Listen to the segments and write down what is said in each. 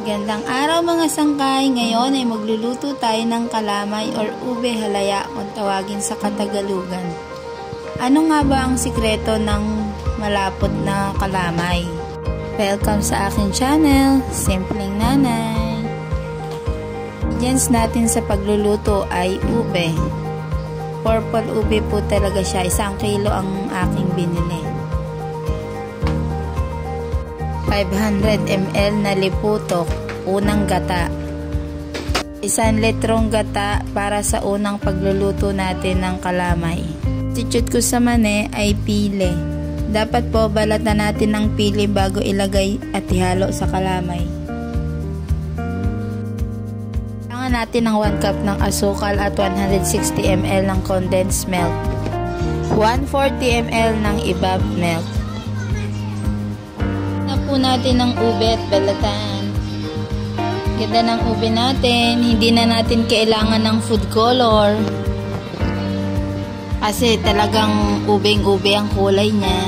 Magandang araw mga sangkay. Ngayon ay magluluto tayo ng kalamay or ube halaya kung tawagin sa katagalugan. Ano nga ba ang sikreto ng malapot na kalamay? Welcome sa aking channel, Simpleng Nanay. Ingredients natin sa pagluluto ay ube. Purple ube po talaga siya. 1 kilo ang aking binili. 500 ml na liputok, unang gata. 1 litrong gata para sa unang pagluluto natin ng kalamay. Substitute ko sa mani ay pili. Dapat po balatan natin ng pili bago ilagay at ihalo sa kalamay. Kailangan natin ng 1 cup ng asukal at 160 ml ng condensed milk. 140 ml ng evap milk. Po natin ng ube at balatan. Ganda ng ube natin, hindi na natin kailangan ng food color kasi talagang ubeng-ube ang kulay niya.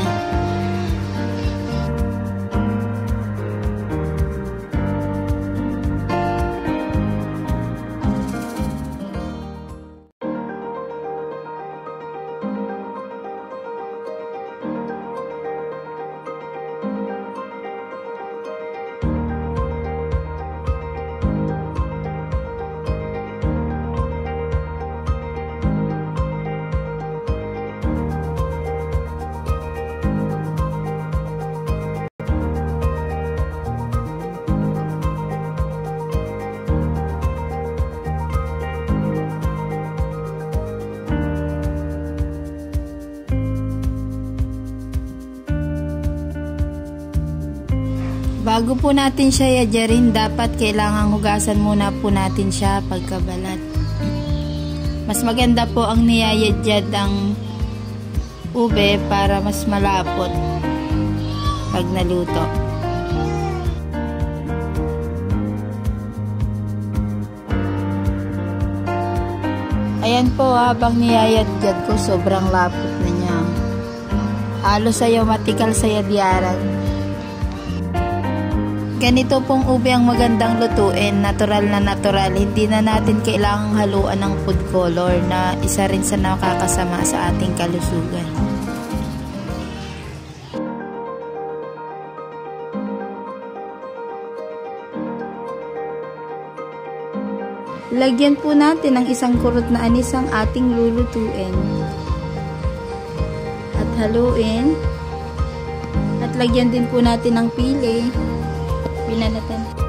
Bago po natin siya yadyarin, dapat kailangan hugasan muna po natin siya pagkabalat. Mas maganda po ang niyayadyad ang ube para mas malapot pag naluto. Ayan po, habang niyayadyad ko, sobrang lapot na niya. Halos sayo matikal sa yadyaran. Ganito pong ube ang magandang lutuin, natural na natural. Hindi na natin kailangang haluan ng food color na isa rin sa nakakasama sa ating kalusugan. Lagyan po natin ng 1 kurot na anis ang ating lulutuin. At haluin. At lagyan din po natin ng pili. Binalatan.